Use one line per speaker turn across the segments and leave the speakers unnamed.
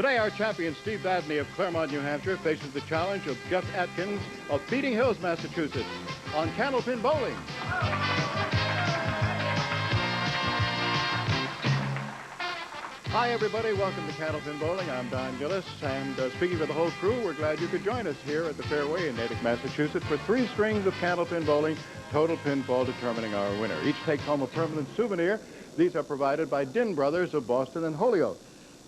Today, our champion, Steve Vadney of Claremont, New Hampshire, faces the challenge of Jeff Atkins of Beating Hills, Massachusetts, on Candlepin bowling. Hi, everybody. Welcome to Candlepin Bowling. I'm Don Gillis, and speaking for the whole crew, we're glad you could join us here at the Fairway in Natick, Massachusetts, for 3 strings of Candlepin bowling, total pinfall determining our winner. Each takes home a permanent souvenir. These are provided by Din Brothers of Boston and Holyoke.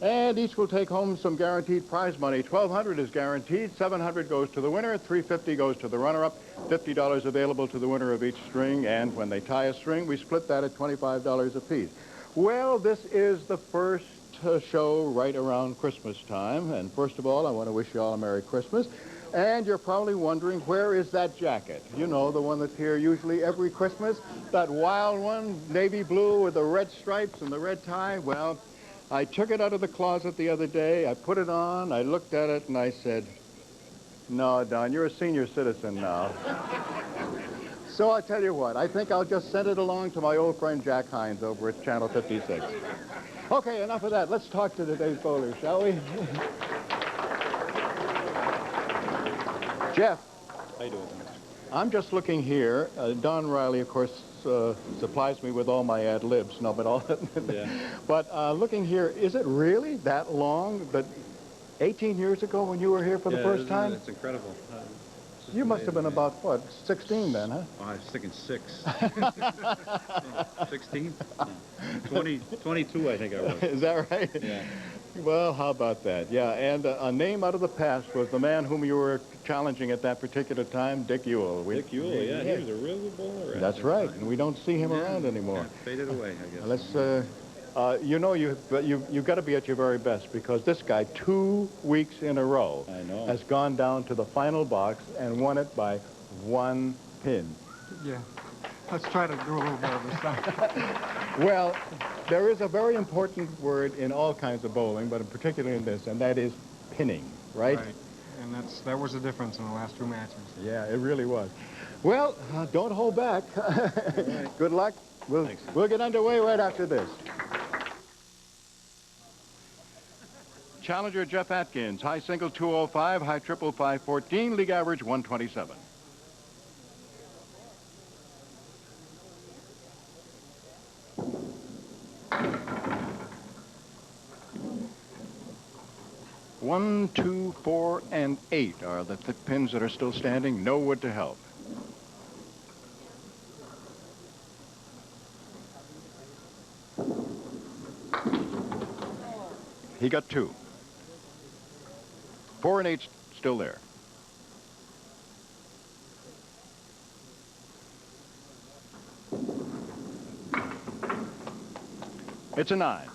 And each will take home some guaranteed prize money. $1,200 is guaranteed, $700 goes to the winner, $350 goes to the runner-up, $50 available to the winner of each string, and when they tie a string, we split that at $25 apiece. Well, this is the first show right around Christmas time, and first of all, I want to wish you all a Merry Christmas. And you're probably wondering, where is that jacket? You know, the one that's here usually every Christmas, that wild one, navy blue with the red stripes and the red tie. Well, I took it out of the closet the other day, I put it on, I looked at it, and I said, no, Don, you're a senior citizen now. So I tell you what, I think I'll just send it along to my old friend Jack Hines over at Channel 56. Okay, enough of that. Let's talk to today's bowlers, shall we? Jeff.
How you doing?
I'm just looking here. Don Riley, of course, supplies me with all my ad libs. No, but all. Yeah. But looking here, is it really that long? That 18 years ago when you were here for the first time?
It's incredible.
You must have been about, what, 16 then, huh?
Oh, I was thinking 6. 16? 22, I think I was.
Is that right? Yeah. Well, how about that? Yeah, and a name out of the past was the man whom you were challenging at that particular time, Dick Ewell.
Dick Ewell, yeah. He was a real good bowler.
That's right, and we don't see him around anymore.
Yeah, faded away, I guess.
Let's, you know, you've got to be at your very best, because this guy, 2 weeks in a row, has gone down to the final box and won it by 1 pin.
Yeah. Let's try to do a little better this time.
Well, there is a very important word in all kinds of bowling, but in particular in this, and that is pinning, right?
Right. And that was the difference in the last 2 matches.
Yeah, it really was. Well, don't hold back. Right. Good luck. We'll get underway right after this. Challenger Jeff Atkins, high single 205, high triple 514, league average 127. One, 2, 4, and 8 are the thick pins that are still standing. No wood to help. He got 2. 4 and 8 still there. It's a 9.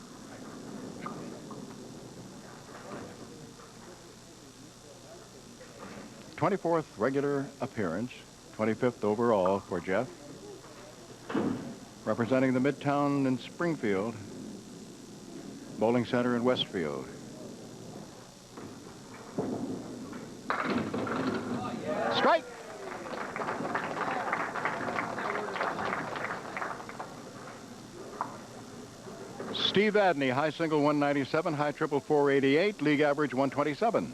'24th regular appearance, 25th overall for Jeff. Representing the Midtown in Springfield Bowling Center in Westfield. Strike! Steve Vadney, high single 197, high triple 488, league average 127.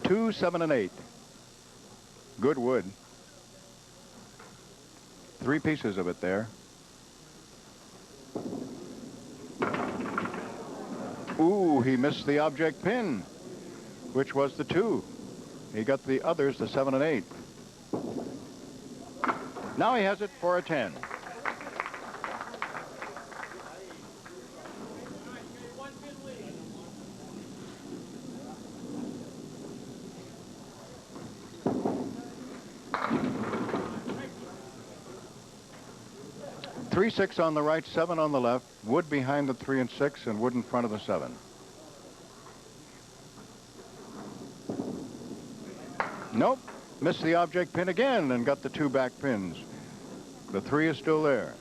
Two, 7, and 8. Good wood. 3 pieces of it there. Ooh, he missed the object pin, which was the 2. He got the others, the 7 and 8. Now he has it for a 10. Three, 6 on the right, 7 on the left, wood behind the 3 and 6, and wood in front of the 7. Nope, missed the object pin again and got the 2 back pins. The 3 is still there.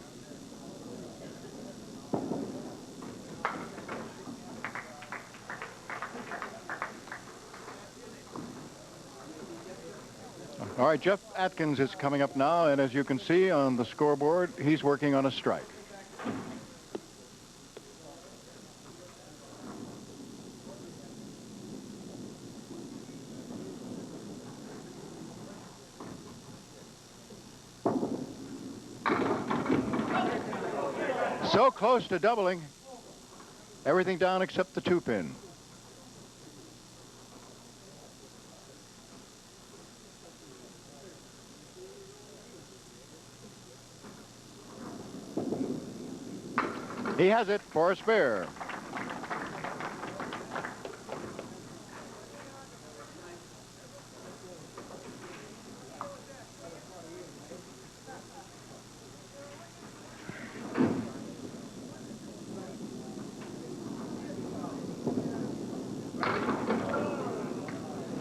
All right, Jeff Atkins is coming up now, and as you can see on the scoreboard, he's working on a strike. So close to doubling. Everything down except the 2-pin. He has it for a spare.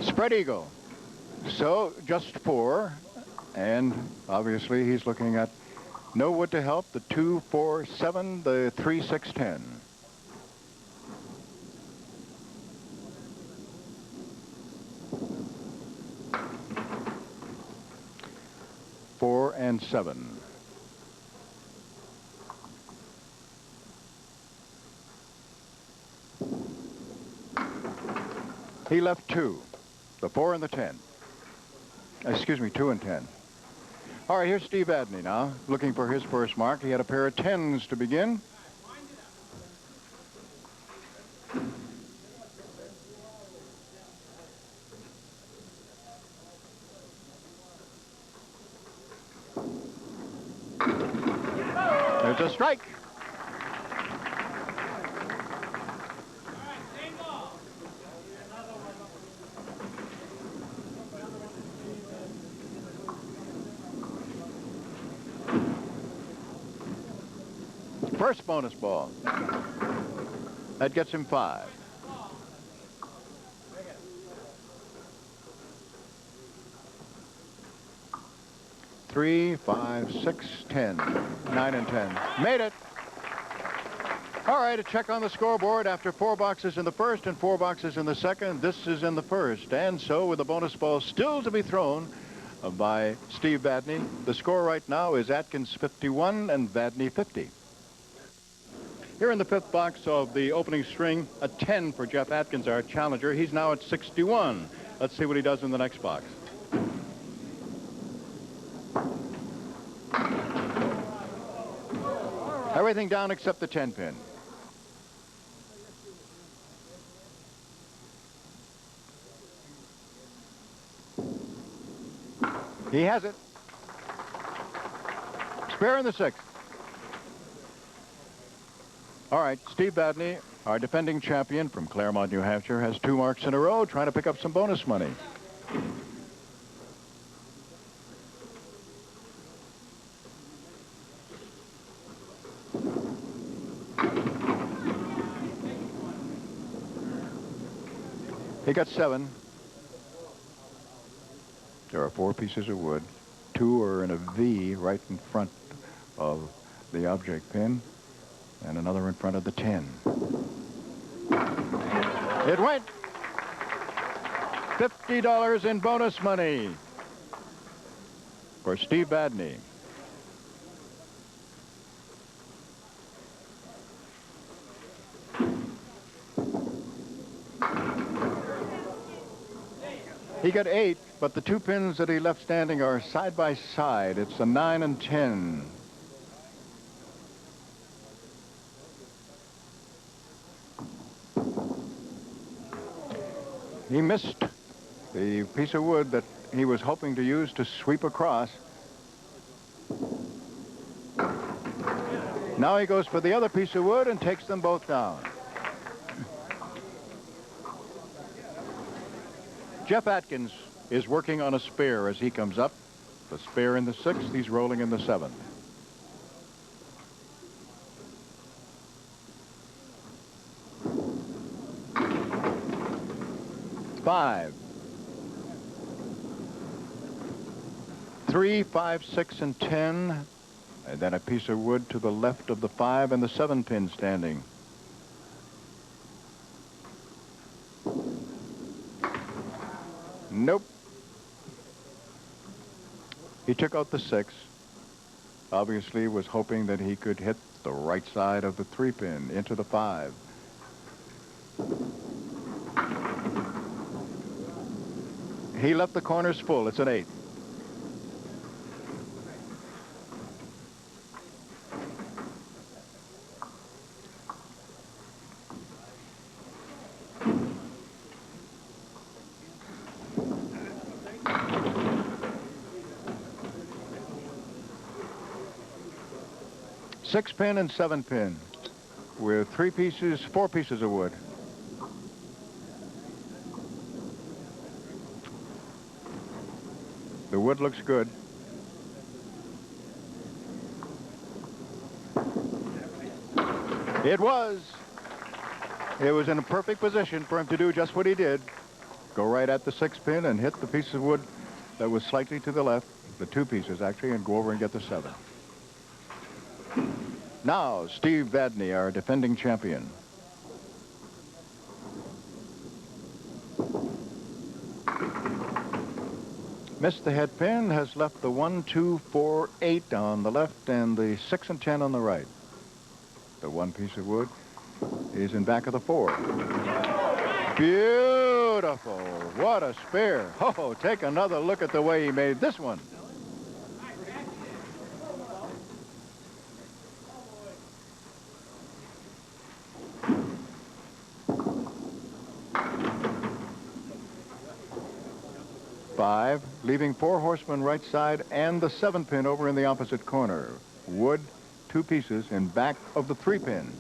Spread eagle. So just 4, and obviously he's looking at no wood to help, the 2, 4, 7, the 3, 6, 10. Four and 7. He left 2, the 4 and the 10. Excuse me, 2 and 10. All right, here's Steve Vadney now, looking for his first mark. He had a pair of 10s to begin. There's a strike. First bonus ball. That gets him 5. Three, 5, 6, 10, 9 and 10. Made it. All right, a check on the scoreboard after 4 boxes in the first and 4 boxes in the second. This is in the first, and so with the bonus ball still to be thrown by Steve Vadney, the score right now is Atkins 51 and Vadney 50. Here in the 5th box of the opening string, a 10 for Jeff Atkins, our challenger. He's now at 61. Let's see what he does in the next box. Everything down except the 10-pin. He has it. Spare in the 6th. All right, Steve Vadney, our defending champion from Claremont, New Hampshire, has 2 marks in a row, trying to pick up some bonus money. He got 7. There are 4 pieces of wood. 2 are in a V right in front of the object pin, and another in front of the 10. It went. $50 in bonus money for Steve Vadney. He got 8, but the 2 pins that he left standing are side by side. It's a 9 and 10. He missed the piece of wood that he was hoping to use to sweep across. Now he goes for the other piece of wood and takes them both down. Jeff Atkins is working on a spare as he comes up. The spare in the 6th, he's rolling in the 7th. Five. 3, 5, 6, and 10. And then a piece of wood to the left of the 5 and the 7 pin standing. Nope. He took out the 6. Obviously was hoping that he could hit the right side of the 3-pin into the 5. He left the corners full. It's an 8. Six-pin and 7-pin with 4 pieces of wood. The wood looks good. It was in a perfect position for him to do just what he did. Go right at the 6-pin and hit the piece of wood that was slightly to the left, the 2 pieces actually, and go over and get the 7. Now, Steve Vadney, our defending champion. Missed the head pin, has left the 1, 2, 4, 8 on the left and the 6 and 10 on the right. The 1 piece of wood is in back of the 4. Beautiful. What a spare. Oh, take another look at the way he made this one. Five, leaving 4 horsemen right side and the 7-pin over in the opposite corner. Wood, 2 pieces in back of the 3-pin.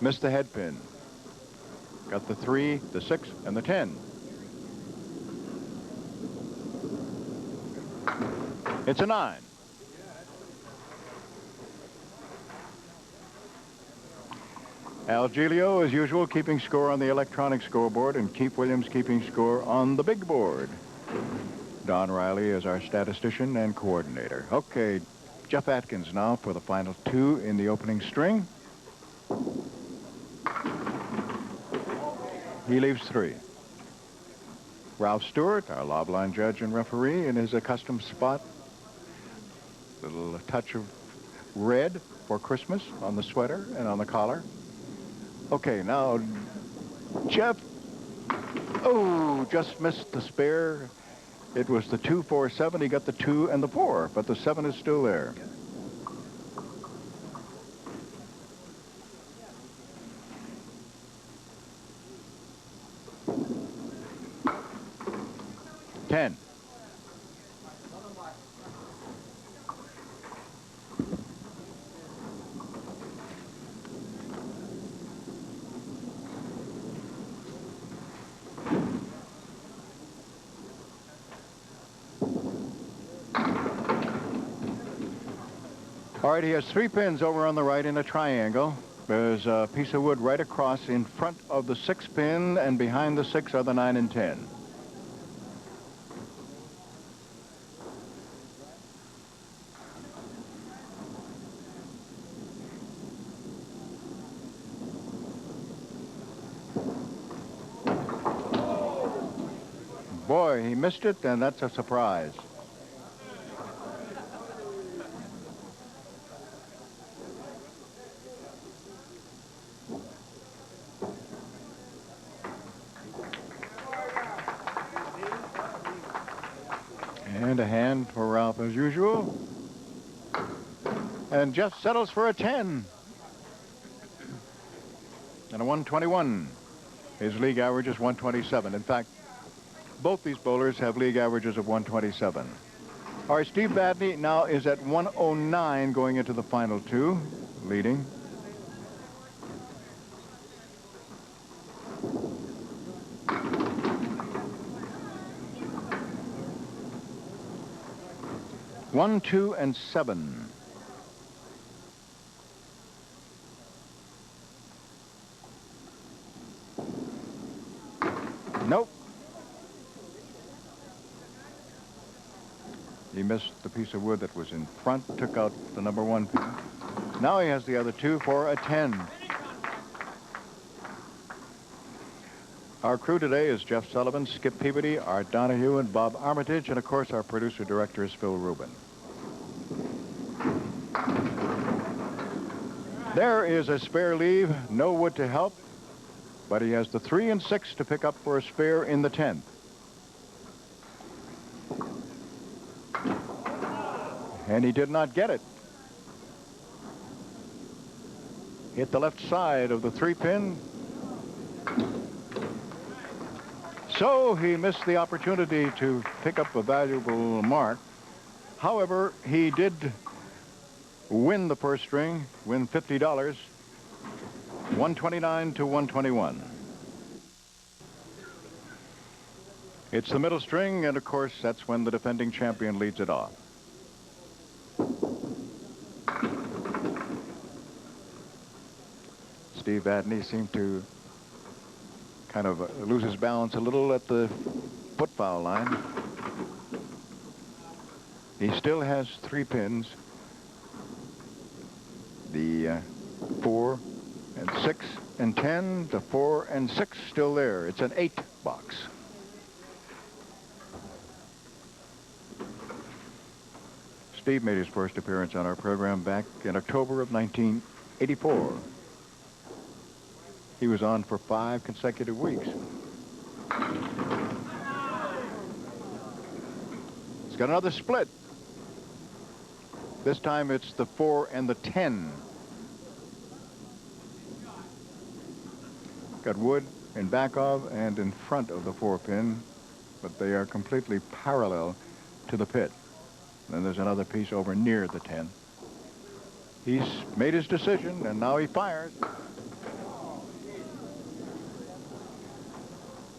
Missed the head pin. Got the 3, the 6, and the 10. It's a 9. Al Giglio, as usual, keeping score on the electronic scoreboard, and Keith Williams keeping score on the big board. Don Riley is our statistician and coordinator. Okay, Jeff Atkins now for the final 2 in the opening string. He leaves 3. Ralph Stewart, our lob line judge and referee, in his accustomed spot. Little touch of red for Christmas on the sweater and on the collar. Okay, now, Jeff, oh, just missed the spare. It was the 2, 4, 7. He got the 2 and the 4, but the 7 is still there. Ten. All right, he has 3 pins over on the right in a triangle. There's a piece of wood right across in front of the 6-pin, and behind the 6 are the 9 and 10. Boy, he missed it, and that's a surprise. And a hand for Ralph as usual. And Jeff settles for a 10. And a 121. His league average is 127. In fact, both these bowlers have league averages of 127. All right, Steve Vadney now is at 109 going into the final 2, leading. One, 2, and 7. Nope. He missed the piece of wood that was in front, took out the number 1 pin. Now he has the other 2 for a 10. Our crew today is Jeff Sullivan, Skip Peabody, Art Donahue, and Bob Armitage, and of course our producer-director is Phil Rubin. There is a spare leave, no wood to help, but he has the 3 and 6 to pick up for a spare in the 10th. And he did not get it. Hit the left side of the 3-pin. So he missed the opportunity to pick up a valuable mark. However, he did win the first string, win $50, 129 to 121. It's the middle string, and of course, that's when the defending champion leads it off. Steve Vadney seemed to kind of lose his balance a little at the foot foul line. He still has 3 pins. The 4 and 6 and 10, the 4 and 6 still there. It's an 8 box. Steve made his first appearance on our program back in October of 1984. He was on for 5 consecutive weeks. He's got another split. This time it's the 4 and the 10. Got wood in back of and in front of the 4-pin, but they are completely parallel to the pit. Then there's another piece over near the 10. He's made his decision, and now he fires.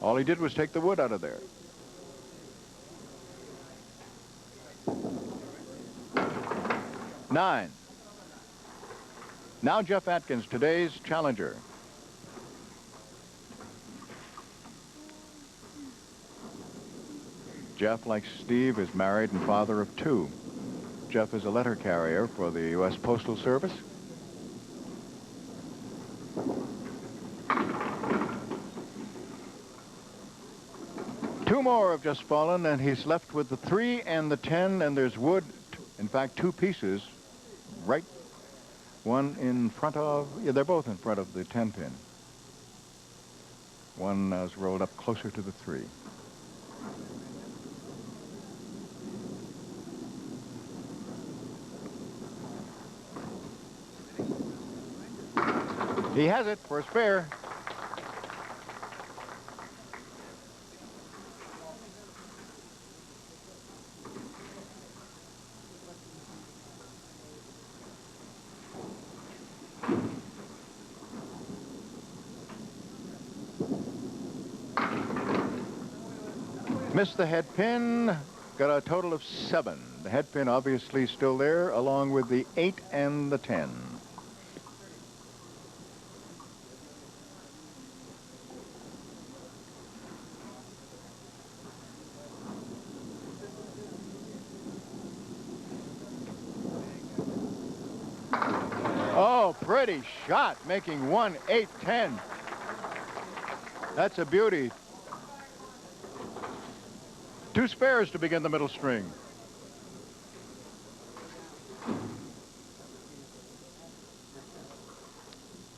All he did was take the wood out of there. Nine. Now Jeff Atkins, today's challenger. Jeff, like Steve, is married and father of 2. Jeff is a letter carrier for the U.S. Postal Service. Two more have just fallen, and he's left with the 3 and the 10, and there's wood, in fact, 2 pieces, right, one in front of, yeah, they're both in front of the 10-pin. One is rolled up closer to the 3. He has it for a spare. Missed the head pin, got a total of 7. The head pin obviously still there, along with the 8 and the 10. Oh, pretty shot, making 1, 8, 10. That's a beauty. 2 spares to begin the middle string.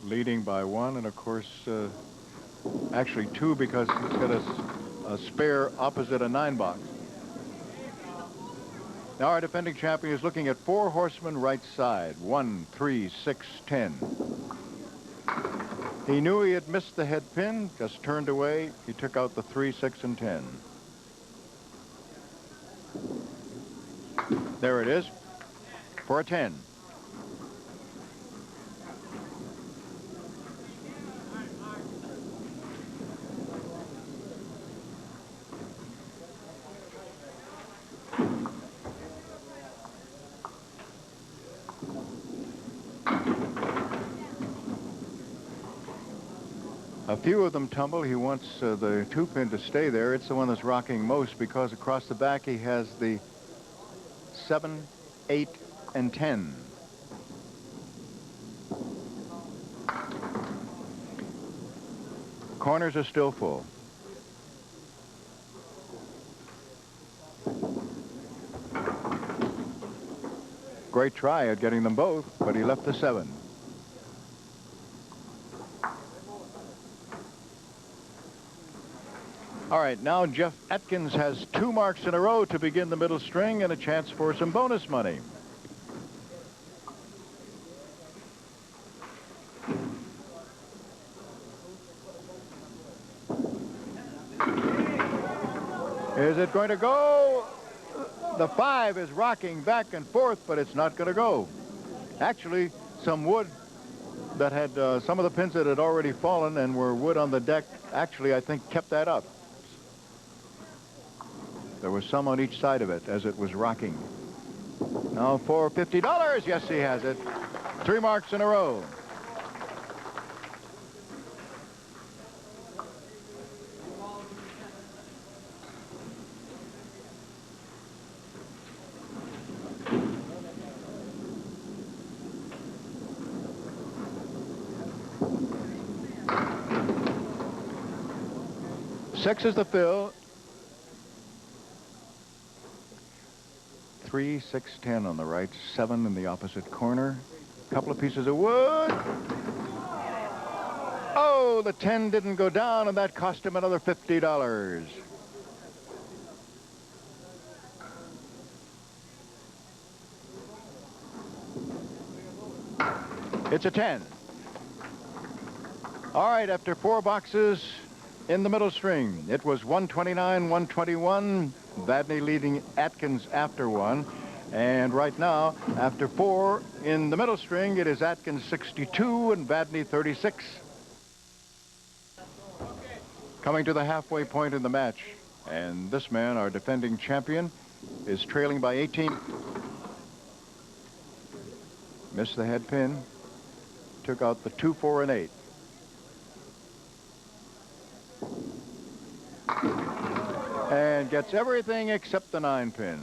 Leading by 1, and of course, actually 2, because he's got a spare opposite a 9 box. Now our defending champion is looking at 4 horsemen right side. 1, 3, 6, 10. He knew he had missed the head pin, just turned away. He took out the 3, 6, and 10. There it is, for a 10. A few of them tumble. He wants the 2-pin to stay there. It's the one that's rocking most, because across the back he has the 7, 8, and 10. Corners are still full. great try at getting them both, but he left the 7. All right, now Jeff Atkins has 2 marks in a row to begin the middle string and a chance for some bonus money. Is it going to go? The 5 is rocking back and forth, but it's not going to go. Actually, some wood that had some of the pins that had already fallen and were wood on the deck, actually, I think, kept that up. There was some on each side of it as it was rocking. Now for $50. Yes, he has it. 3 marks in a row. Six is the fill. 3, 6, 10 on the right, 7 in the opposite corner. A couple of pieces of wood. Oh, the 10 didn't go down, and that cost him another $50. It's a 10. All right, after 4 boxes in the middle string, it was 129, 121. Vadney leading Atkins after 1. And right now, after 4 in the middle string, it is Atkins 62 and Vadney 36. Coming to the halfway point in the match. And this man, our defending champion, is trailing by 18. Missed the head pin. Took out the 2, 4, and 8. And gets everything except the 9 pin.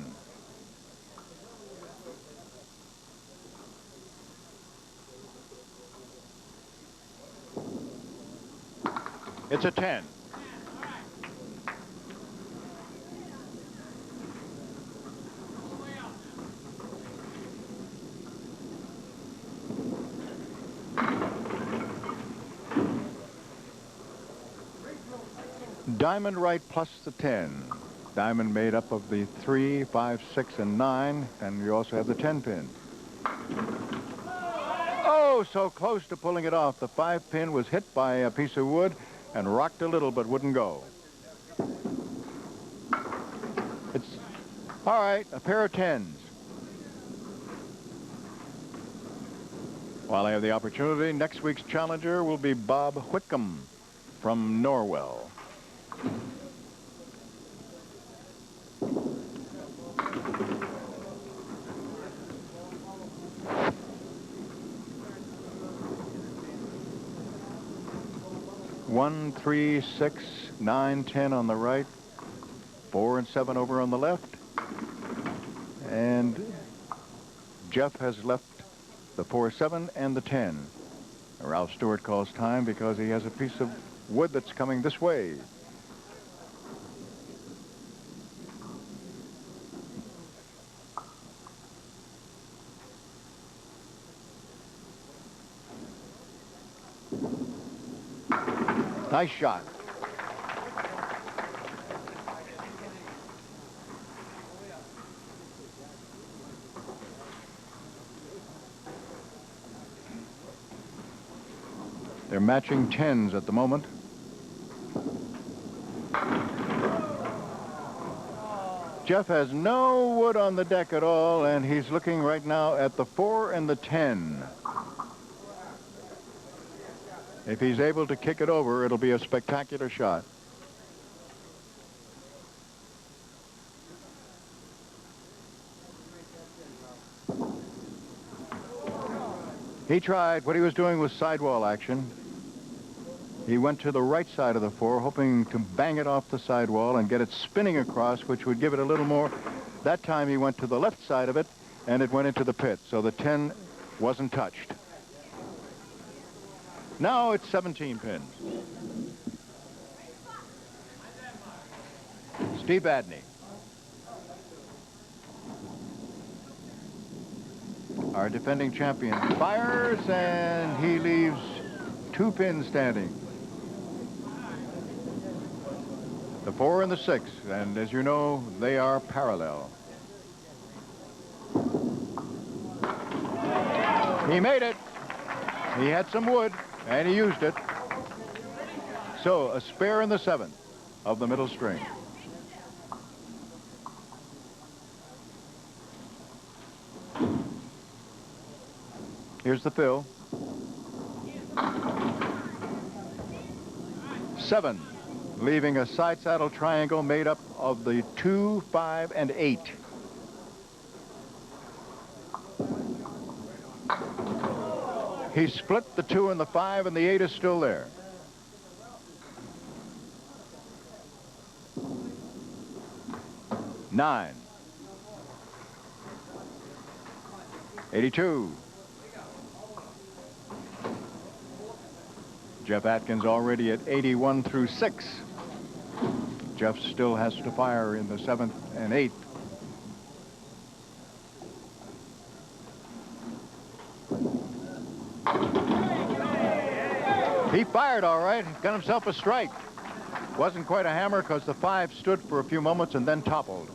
It's a 10. Diamond right plus the 10. Diamond made up of the 3, 5, 6, and 9, and you also have the 10 pin. Oh, so close to pulling it off. The 5 pin was hit by a piece of wood and rocked a little, but wouldn't go. It's all right, a pair of 10s. While I have the opportunity, next week's challenger will be Bob Whitcomb from Norwell. One, 3, 6, 9, 10 on the right, 4 and 7 over on the left. And Jeff has left the 4, 7 and the 10. Ralph Stewart calls time because he has a piece of wood that's coming this way. Nice shot. They're matching 10s at the moment. Jeff has no wood on the deck at all, and he's looking right now at the 4 and the 10. If he's able to kick it over, it'll be a spectacular shot. He tried. What he was doing was sidewall action. He went to the right side of the 4, hoping to bang it off the sidewall and get it spinning across, which would give it a little more. That time he went to the left side of it, and it went into the pit, so the 10 wasn't touched. Now it's 17 pins. Steve Vadney. our defending champion, fires, and he leaves 2 pins standing. The 4 and the 6, and as you know, they are parallel. He made it. He had some wood, and he used it. So, a spare in the 7th of the middle string. Here's the fill. 7, leaving a side saddle triangle made up of the 2, 5, and 8. He split the 2 and the 5, and the 8 is still there. $9. 82. Jeff Atkins already at 81 through 6. Jeff still has to fire in the 7th and 8th. He fired all right, got himself a strike. Wasn't quite a hammer because the 5 stood for a few moments and then toppled.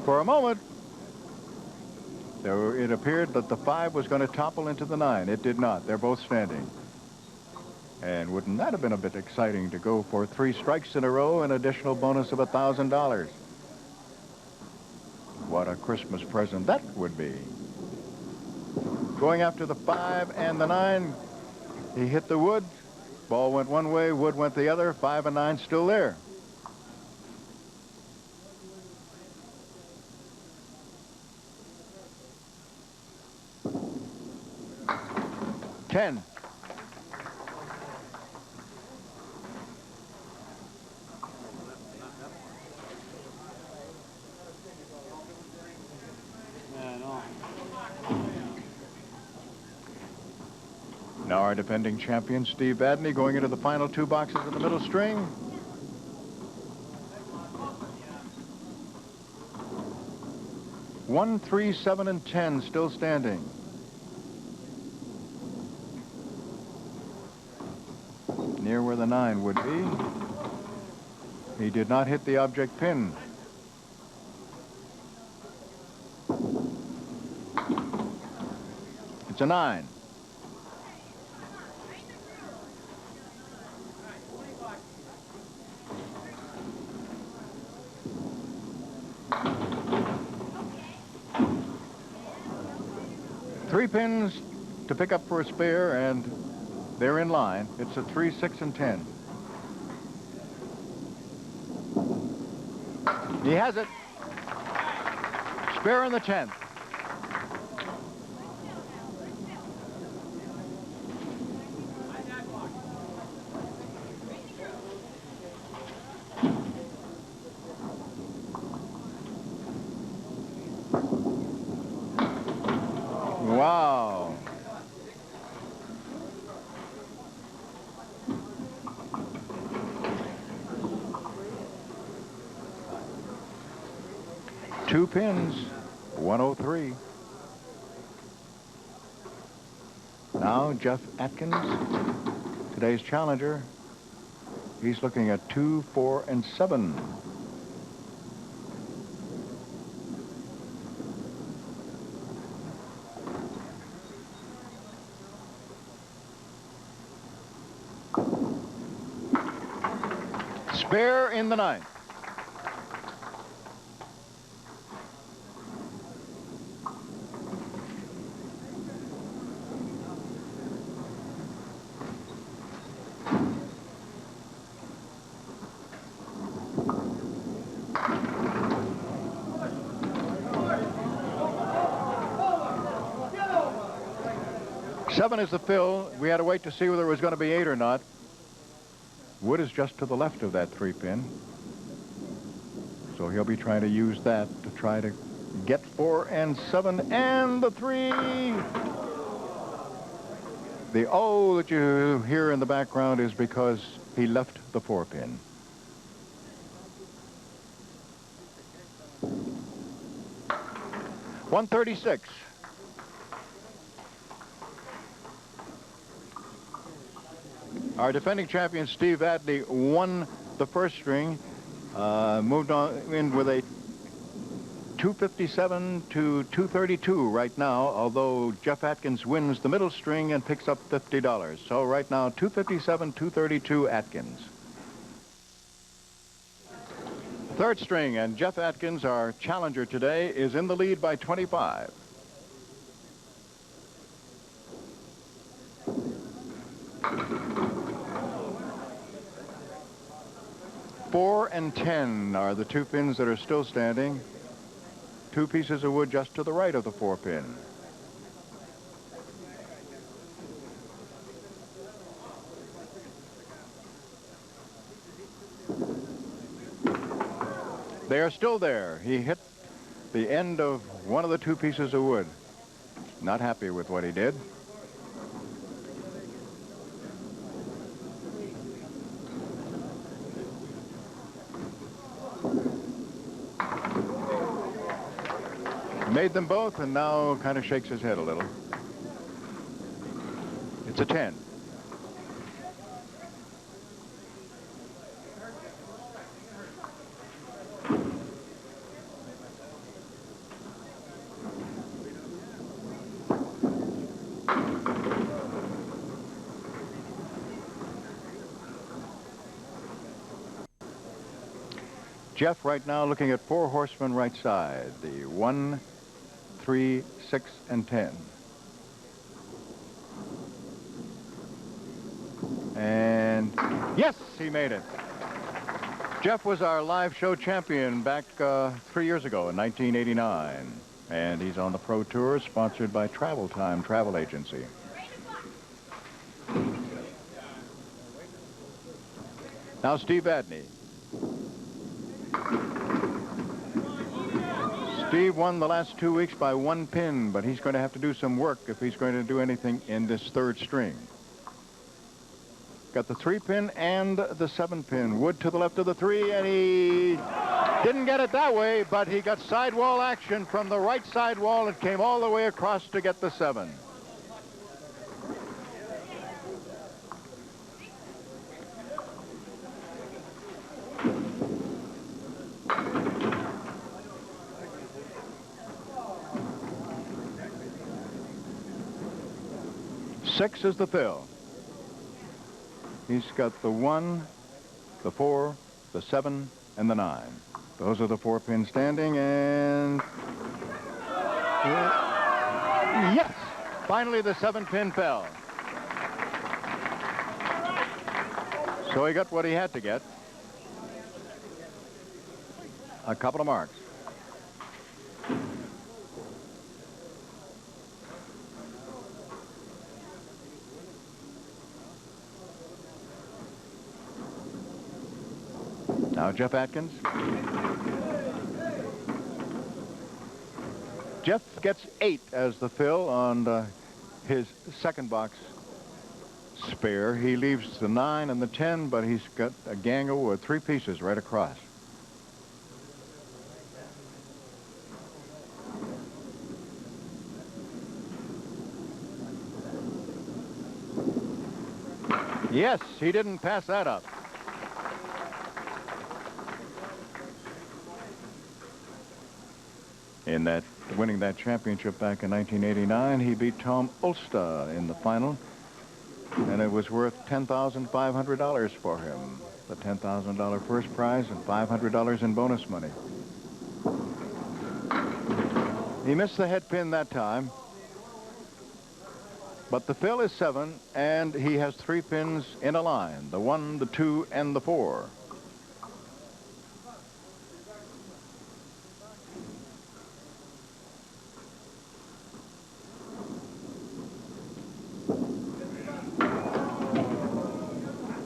For a moment, it appeared that the 5 was going to topple into the 9. It did not. They're both standing. And wouldn't that have been a bit exciting to go for 3 strikes in a row and an additional bonus of $1,000? What a Christmas present that would be. Going after the 5 and the 9, he hit the wood. Ball went one way, wood went the other. 5 and 9 still there. $10. Now our defending champion, Steve Vadney, going into the final 2 boxes in the middle string. One, 3, 7, and 10 still standing. Near where the 9 would be. He did not hit the object pin. It's a 9. Three pins to pick up for a spare, and they're in line. It's a 3, 6, and 10. He has it. Spare in the 10th. Wow. Two pins, 103. Now Jeff Atkins, today's challenger. He's looking at 2, 4, and 7. Spare in the 9th. Seven is the fill. We had to wait to see whether it was going to be 8 or not. Wood is just to the left of that 3 pin. So he'll be trying to use that to try to Get 4 and 7 and the 3. The O that you hear in the background is because he left the 4-pin. $136. Our defending champion, Steve Vadney, won the first string, moved on in with a 257 to 232 right now, although Jeff Atkins wins the middle string and picks up $50. So right now, 257, 232 Atkins. Third string, and Jeff Atkins, our challenger today, is in the lead by 25. Four and 10 are the 2 pins that are still standing. 2 pieces of wood just to the right of the 4-pin. They are still there. He hit the end of one of the 2 pieces of wood. Not happy with what he did. Made them both and now kind of shakes his head a little. It's a 10. Jeff right now looking at 4 horsemen right side. The 1, 3, 6, and 10. And yes, he made it. Jeff was our live show champion back 3 years ago in 1989. And he's on the Pro Tour, sponsored by Travel Time Travel Agency. Now Steve Vadney. Steve won the last 2 weeks by 1 pin, but he's going to have to do some work if he's going to do anything in this third string. Got the 3-pin and the 7-pin. Wood to the left of the 3, and he didn't get it that way, but he got sidewall action from the right sidewall and came all the way across to get the 7. Six is the fill. He's got the 1, the 4, the 7, and the 9. Those are the 4 pins standing, and yes, finally the 7-pin fell. So he got what he had to get. A couple of marks. Now Jeff Atkins. Jeff gets 8 as the fill on his second box spare. He leaves the 9 and the 10, but he's got a gangle with 3 pieces right across. Yes, he didn't pass that up. In that, winning that championship back in 1989, he beat Tom Ulsta in the final, and it was worth $10,500 for him. The $10,000 first prize and $500 in bonus money. He missed the head pin that time, but the fill is 7, and he has 3 pins in a line, the 1, the 2, and the 4.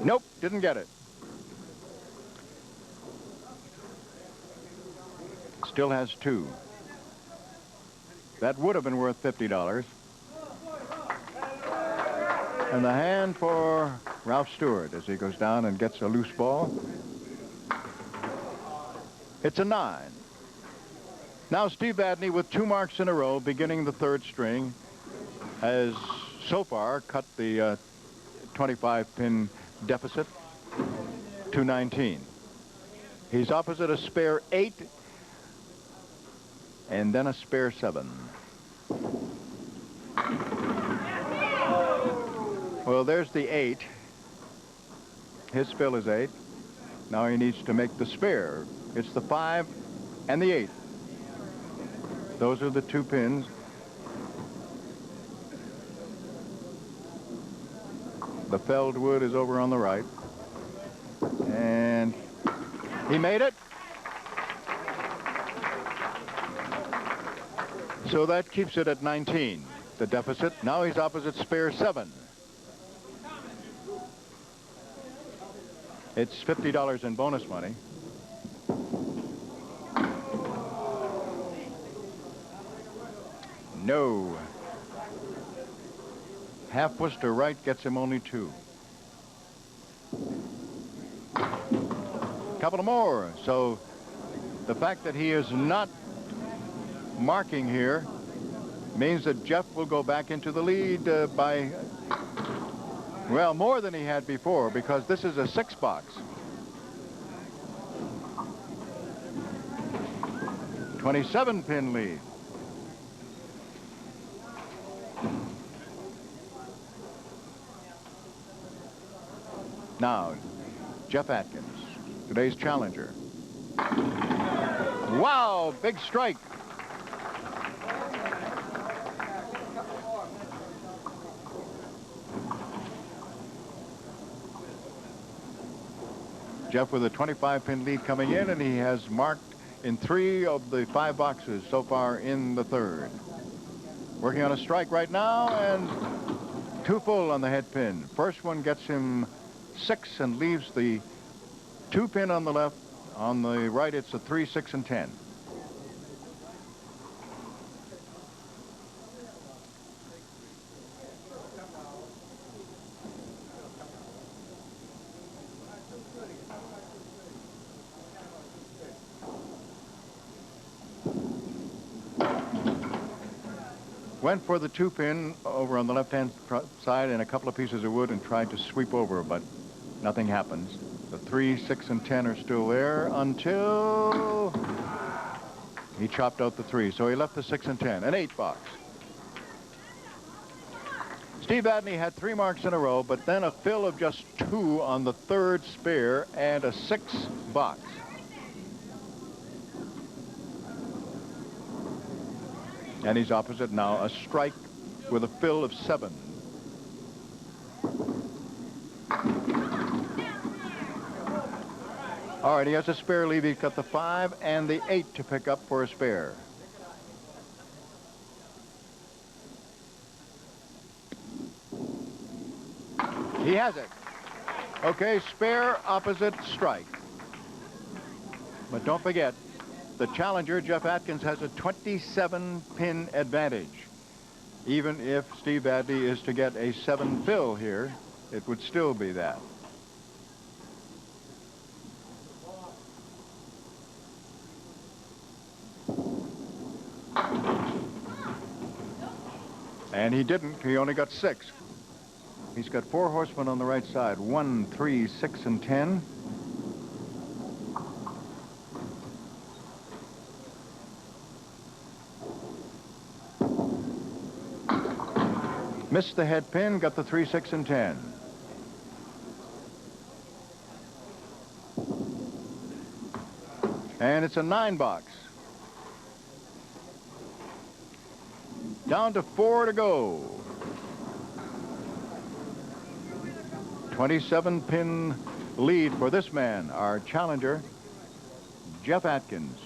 Nope, didn't get it. Still has 2. That would have been worth $50. And the hand for Ralph Stewart as he goes down and gets a loose ball. It's a 9. Now Steve Vadney, with 2 marks in a row, beginning the 3rd string, has so far cut the 25-pin deficit to 19. He's opposite a spare 8 and then a spare 7. Well, there's the 8. His fill is 8. Now he needs to make the spare. It's the 5 and the 8. Those are the 2 pins. The felled wood is over on the right. And he made it. So that keeps it at 19, the deficit. Now he's opposite spare 7. It's $50 in bonus money. No. Half Worcester right gets him only 2. Couple more. So the fact that he is not marking here means that Jeff will go back into the lead by, well, more than he had before, because this is a 6-box. 27-pin lead. Now, Jeff Atkins, today's challenger. Wow, big strike. Jeff with a 25-pin lead coming in, and he has marked in 3 of the 5 boxes so far in the 3rd. Working on a strike right now, and 2 full on the head pin. First one gets him 6 and leaves the 2 pin on the left. On the right, it's a 3, 6, and 10. Went for the 2 pin over on the left-hand side and a couple of pieces of wood and tried to sweep over, but nothing happens. The 3, 6, and 10 are still there until he chopped out the 3. So he left the 6 and 10, an 8-box. Steve Vadney had 3 marks in a row, but then a fill of just 2 on the 3rd spare and a 6-box. And he's opposite now, a strike with a fill of 7. All right, he has a spare leave. He's got the 5 and the 8 to pick up for a spare. He has it. Okay, spare, opposite, strike. But don't forget, the challenger, Jeff Atkins, has a 27-pin advantage. Even if Steve Vadney is to get a 7 fill here, it would still be that. And he didn't. He only got 6. He's got 4 horsemen on the right side. 1, 3, 6, and 10. Missed the head pin, got the 3, 6, and 10. And it's a 9-box. Down to 4 to go. 27-pin lead for this man, our challenger, Jeff Atkins,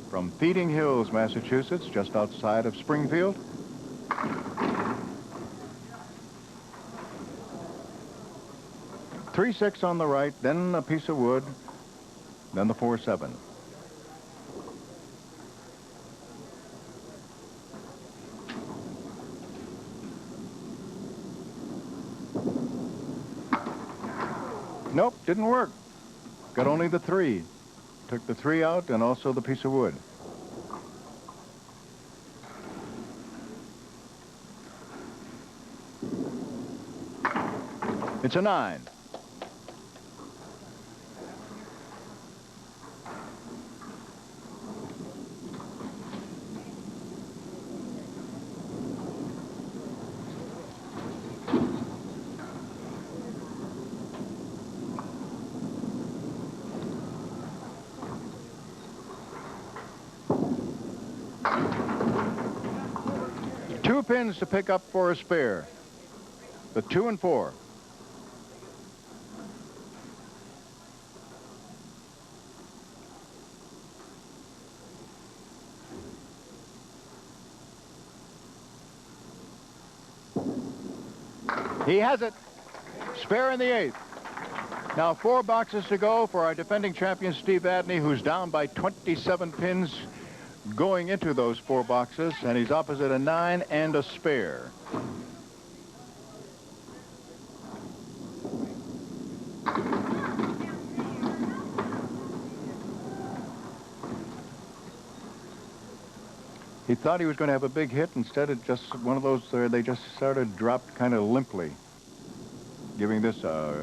from Feeding Hills, Massachusetts, just outside of Springfield. Three, 6 on the right, then a piece of wood, then the 4, 7. Nope, didn't work. Got only the 3. Took the 3 out and also the piece of wood. It's a 9. Two pins to pick up for a spare. The 2 and 4. He has it. Spare in the 8th. Now 4 boxes to go for our defending champion, Steve Vadney, who's down by 27 pins going into those 4 boxes, and he's opposite a 9 and a spare. He thought he was going to have a big hit. Instead, it just one of those they just started dropped kind of limply, giving this a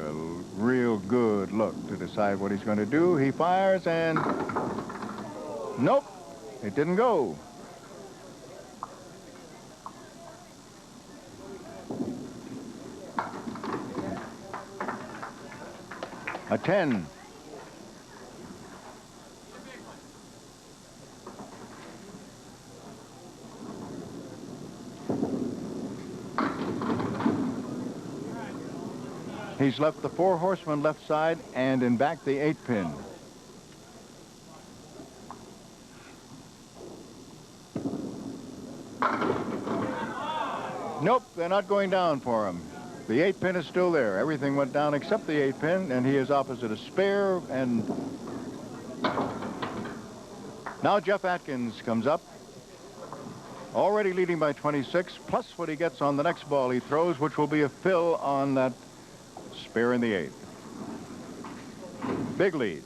real good look to decide what he's going to do. He fires and nope, it didn't go. A 10. He's left the 4 horsemen left side and in back the 8 pin. Nope, they're not going down for him. The 8 pin is still there. Everything went down except the 8 pin, and he is opposite a spare. And now Jeff Atkins comes up, already leading by 26, plus what he gets on the next ball he throws, which will be a fill on that spare in the 8th. Big lead.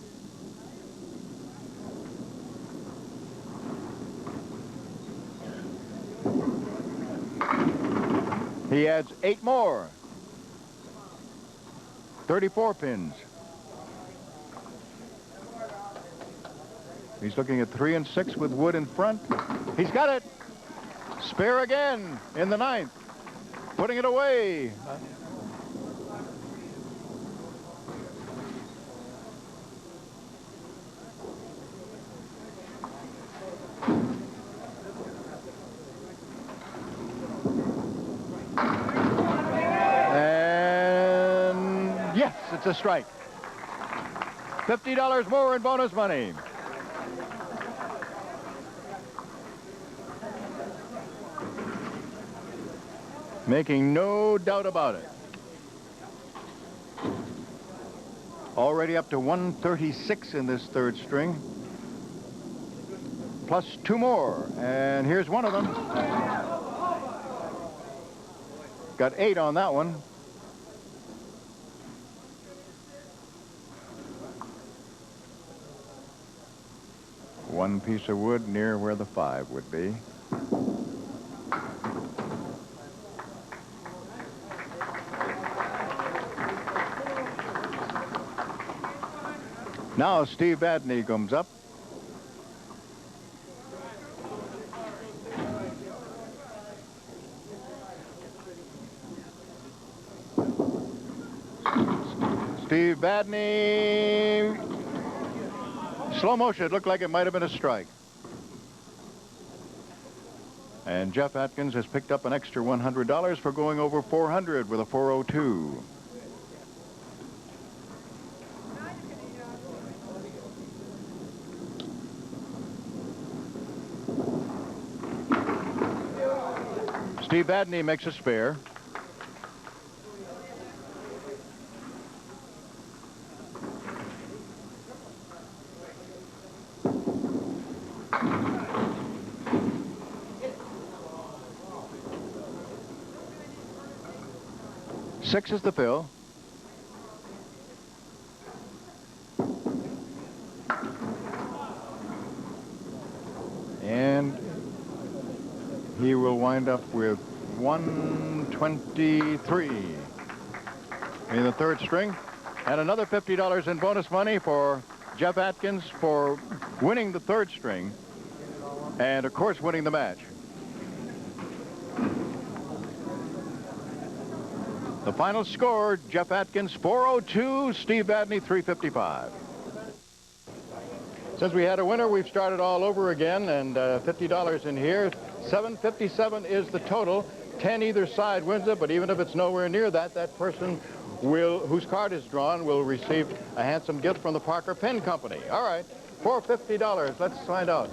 He adds 8 more. 34 pins. He's looking at 3 and 6 with wood in front. He's got it. Spare again in the 9th. Putting it away. It's a strike. $50 more in bonus money. Making no doubt about it. Already up to 136 in this 3rd string. Plus 2 more. And here's one of them. Got 8 on that one. One piece of wood near where the 5 would be. Now Steve Vadney comes up. Steve Vadney. Slow motion, it looked like it might have been a strike. And Jeff Atkins has picked up an extra $100 for going over 400 with a 402. Steve Vadney makes a spare. Six is the fill. wind up with 123. In the third string. And another $50 in bonus money for Jeff Atkins for winning the third string. And, of course, winning the match. The final score, Jeff Atkins 402, Steve Vadney 355. Since we had a winner, we've started all over again, and $50 in here. 757 is the total. 10 either side wins it, but even if it's nowhere near that, that person whose card is drawn will receive a handsome gift from the Parker Pen Company. All right, for $50, let's find out.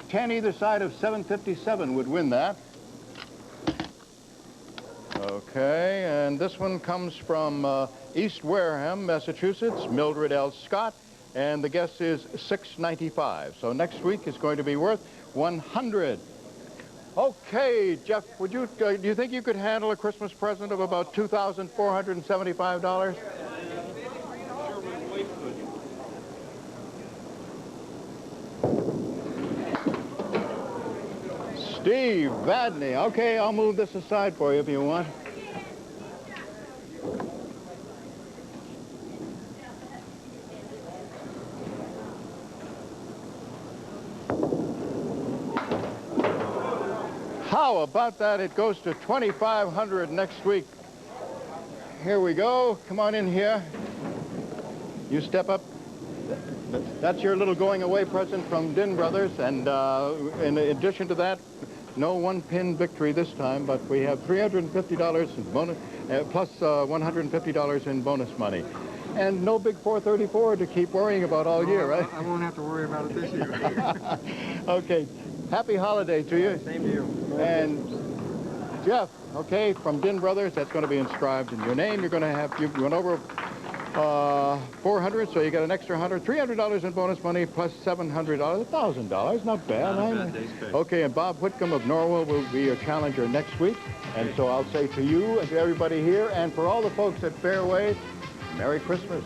10 either side of 757 would win that. Okay, and this one comes from East Wareham, Massachusetts, Mildred L. Scott, and the guess is $6.95. So next week is going to be worth $100. Okay, Jeff, would you do you think you could handle a Christmas present of about $2,475? Steve Vadney. Okay, I'll move this aside for you if you want. How about that? It goes to $2,500 next week. Here we go. Come on in here. You step up. That's your little going away present from Din Brothers. And in addition to that, no one-pin victory this time, but we have $350 in bonus, plus $150 in bonus money. And no big 434 to keep worrying about all year, right?
I won't have to worry about it this year.
Okay. Happy holiday to you.
Same to you.
And Jeff, okay, from Din Brothers, that's going to be inscribed in your name. You're going to have, you went over 400, so you get an extra 100, $300 in bonus money plus $700, $1,000, not bad.
Not a bad day's pay.
Okay, and Bob Whitcomb of Norwell will be your challenger next week. And so I'll say to you and to everybody here, and for all the folks at Fairway, Merry Christmas.